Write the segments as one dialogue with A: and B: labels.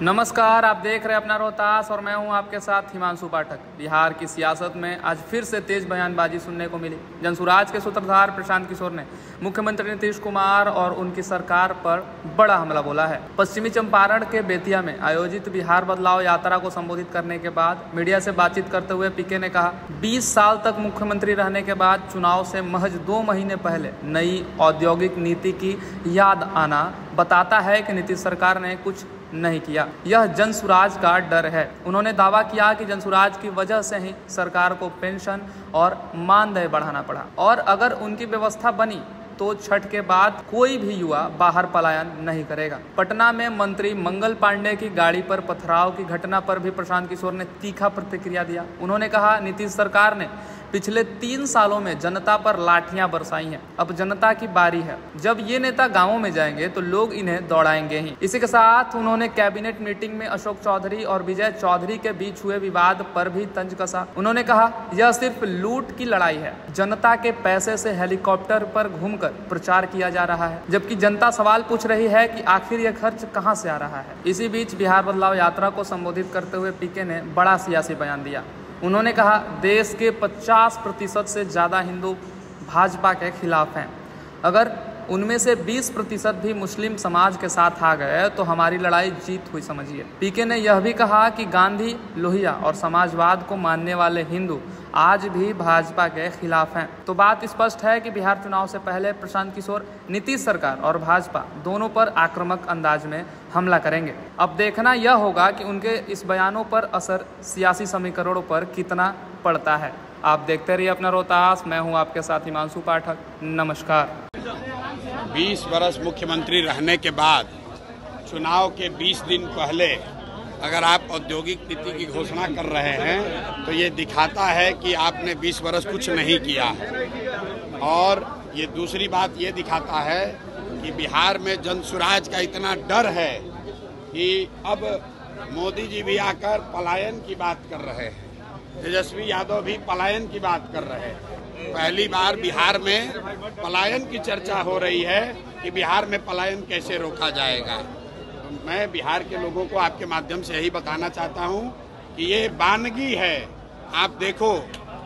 A: नमस्कार, आप देख रहे हैं अपना रोहतास और मैं हूं आपके साथ हिमांशु पाठक। बिहार की सियासत में आज फिर से तेज बयानबाजी सुनने को मिली। जनसुराज के सूत्रधार प्रशांत किशोर ने मुख्यमंत्री नीतीश कुमार और उनकी सरकार पर बड़ा हमला बोला है। पश्चिमी चंपारण के बेतिया में आयोजित बिहार बदलाव यात्रा को संबोधित करने के बाद मीडिया से बातचीत करते हुए पीके ने कहा, 20 साल तक मुख्यमंत्री रहने के बाद चुनाव से महज 2 महीने पहले नई औद्योगिक नीति की याद आना बताता है कि नीतीश सरकार ने कुछ नहीं किया। यह जनसुराज का डर है। उन्होंने दावा किया कि जनसुराज की वजह से ही सरकार को पेंशन और मानदेय बढ़ाना पड़ा और अगर उनकी व्यवस्था बनी तो छठ के बाद कोई भी युवा बाहर पलायन नहीं करेगा। पटना में मंत्री मंगल पांडे की गाड़ी पर पथराव की घटना पर भी प्रशांत किशोर ने तीखा प्रतिक्रिया दिया। उन्होंने कहा, नीतीश सरकार ने पिछले 3 सालों में जनता पर लाठियां बरसाई हैं। अब जनता की बारी है। जब ये नेता गांवों में जाएंगे तो लोग इन्हें दौड़ाएंगे ही। इसी के साथ उन्होंने कैबिनेट मीटिंग में अशोक चौधरी और विजय चौधरी के बीच हुए विवाद पर भी तंज कसा। उन्होंने कहा, यह सिर्फ लूट की लड़ाई है। जनता के पैसे से हेलीकॉप्टर पर घूमकर प्रचार किया जा रहा है, जबकि जनता सवाल पूछ रही है कि आखिर यह खर्च कहां से आ रहा है। इसी बीच बिहार बदलाव यात्रा को संबोधित करते हुए पीके ने बड़ा सियासी बयान दिया। उन्होंने कहा, देश के 50% से ज़्यादा हिंदू भाजपा के खिलाफ हैं। अगर उनमें से 20% भी मुस्लिम समाज के साथ आ गए तो हमारी लड़ाई जीत हुई समझिए। पीके ने यह भी कहा कि गांधी, लोहिया और समाजवाद को मानने वाले हिंदू आज भी भाजपा के खिलाफ हैं। तो बात स्पष्ट है कि बिहार चुनाव से पहले प्रशांत किशोर नीतीश सरकार और भाजपा दोनों पर आक्रामक अंदाज में हमला करेंगे। अब देखना यह होगा कि उनके इस बयानों पर असर सियासी समीकरणों पर कितना पड़ता है। आप देखते रहिए अपना रोहतास। मैं हूं आपके साथ हिमांशु पाठक। नमस्कार।
B: 20 वर्ष मुख्यमंत्री रहने के बाद चुनाव के 20 दिन पहले अगर आप औद्योगिक नीति की घोषणा कर रहे हैं तो ये दिखाता है कि आपने 20 वर्ष कुछ नहीं किया है। और ये दूसरी बात ये दिखाता है कि बिहार में जनसुराज का इतना डर है कि अब मोदी जी भी आकर पलायन की बात कर रहे हैं, तेजस्वी यादव भी पलायन की बात कर रहे हैं। पहली बार बिहार में पलायन की चर्चा हो रही है कि बिहार में पलायन कैसे रोका जाएगा। मैं बिहार के लोगों को आपके माध्यम से यही बताना चाहता हूं कि ये वानगी है। आप देखो,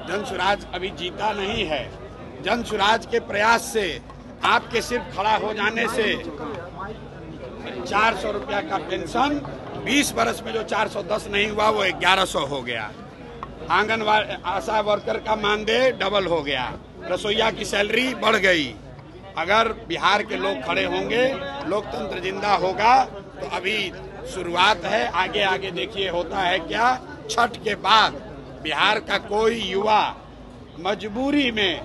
B: जनसुराज अभी जीता नहीं है। जनसुराज के प्रयास से, आपके सिर्फ खड़ा हो जाने से 400 रुपया का पेंशन 20 वर्ष में जो 410 नहीं हुआ वो 1100 हो गया। आंगनवाड़ी आशा वर्कर का मानदेय डबल हो गया। रसोईया की सैलरी बढ़ गई। अगर बिहार के लोग खड़े होंगे, लोकतंत्र जिंदा होगा। तो अभी शुरुआत है, आगे आगे देखिए होता है क्या। छठ के बाद बिहार का कोई युवा मजबूरी में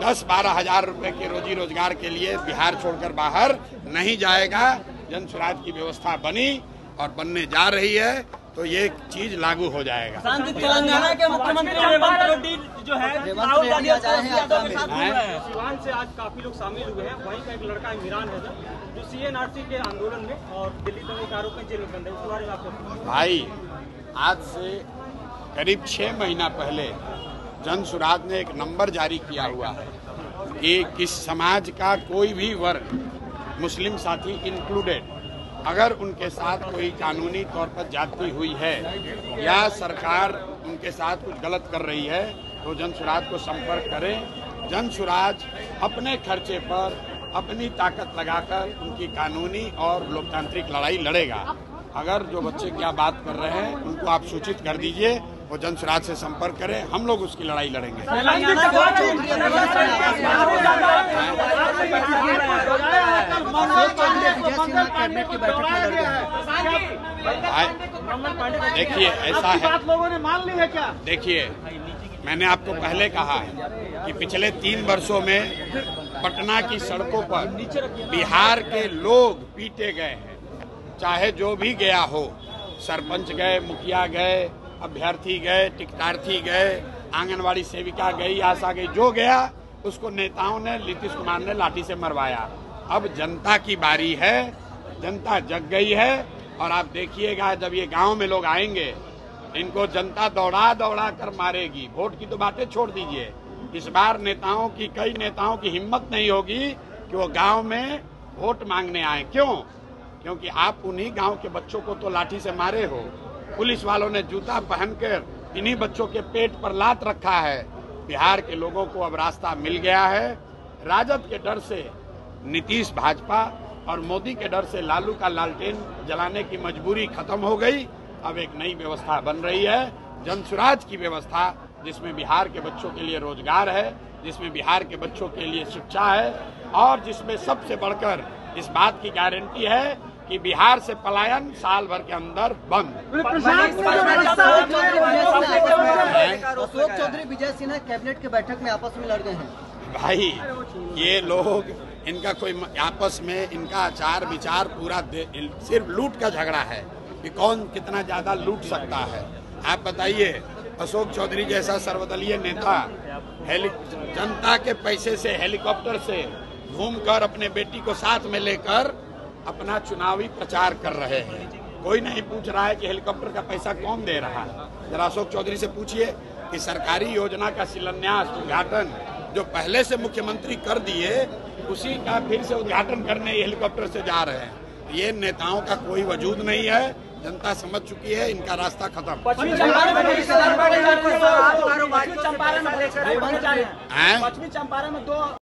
B: 10-12 हजार रुपए के रोजी रोजगार के लिए बिहार छोड़कर बाहर नहीं जाएगा। जनसुराज की व्यवस्था बनी और बनने जा रही है तो ये चीज लागू हो जाएगा।
C: तेलंगाना के मुख्यमंत्री रेवंत रेड्डी जो है राहुल गांधी यादव के साथ घूम रहे हैं।
D: सिवान से आज काफी लोग शामिल हुए हैं। वहीं का एक लड़का इमरान है जो CNRC के आंदोलन में और दिल्ली दंगे के आरोप में जेल में बंद है। उसके बारे में आपको
B: भाई, आज से करीब 6 महीना पहले जनसुराज ने एक नंबर जारी किया हुआ है कि किस समाज का कोई भी वर्ग, मुस्लिम साथी इंक्लूडेड, अगर उनके साथ कोई कानूनी तौर पर जाती हुई है या सरकार उनके साथ कुछ गलत कर रही है तो जनसुराज को संपर्क करें। जनसुराज अपने खर्चे पर अपनी ताकत लगाकर उनकी कानूनी और लोकतांत्रिक लड़ाई लड़ेगा। अगर जो बच्चे क्या बात कर रहे हैं उनको आप सूचित कर दीजिए, वो जनसुराज से संपर्क करें, हम लोग उसकी लड़ाई लड़ेंगे। देखिए, ऐसा है,
D: लोगों ने मान ली है क्या?
B: देखिए, मैंने आपको पहले कहा है कि पिछले 3 वर्षों में पटना की सड़कों पर बिहार के लोग पीटे गए हैं। चाहे जो भी गया हो, सरपंच गए, मुखिया गए, अभ्यर्थी गए, टिकटार्थी गए, आंगनवाड़ी सेविका गई, आशा गई, जो गया उसको नेताओं ने, नीतीश कुमार ने लाठी से मरवाया। अब जनता की बारी है, जनता जग गई है। और आप देखिएगा, जब ये गांव में लोग आएंगे इनको जनता दौड़ा दौड़ा कर मारेगी। वोट की तो बातें छोड़ दीजिए, इस बार कई नेताओं की हिम्मत नहीं होगी कि वो गांव में वोट मांगने आए। क्यों? क्योंकि आप उन्हीं गांव के बच्चों को तो लाठी से मारे हो। पुलिस वालों ने जूता पहनकर इन्हीं बच्चों के पेट पर लात रखा है। बिहार के लोगों को अब रास्ता मिल गया है। राजद के डर से नीतीश भाजपा और मोदी के डर से लालू का लालटेन जलाने की मजबूरी खत्म हो गई। अब एक नई व्यवस्था बन रही है, जनसुराज की व्यवस्था, जिसमें बिहार के बच्चों के लिए रोजगार है, जिसमें बिहार के बच्चों के लिए शिक्षा है और जिसमें सबसे बढ़कर इस बात की गारंटी है कि बिहार से पलायन साल भर के अंदर बंद।
E: अशोक चौधरी विजय सिन्हा कैबिनेट की बैठक में आपस में लड़ गए हैं।
B: भाई ये लोग, इनका कोई आपस में इनका आचार विचार पूरा सिर्फ लूट का झगड़ा है कि कौन कितना ज्यादा लूट सकता है। आप बताइए, अशोक चौधरी जैसा सर्वदलीय नेता जनता के पैसे से हेलीकॉप्टर से घूमकर अपने बेटी को साथ में लेकर अपना चुनावी प्रचार कर रहे हैं। कोई नहीं पूछ रहा है कि हेलीकॉप्टर का पैसा कौन दे रहा है। जरा अशोक चौधरी से पूछिए कि सरकारी योजना का शिलान्यास उद्घाटन जो पहले से मुख्यमंत्री कर दिए, उसी का फिर से उद्घाटन करने हेलीकॉप्टर से जा रहे हैं। ये नेताओं का कोई वजूद नहीं है। जनता समझ चुकी है, इनका रास्ता खत्म।
C: पश्चिमी चंपारण में 2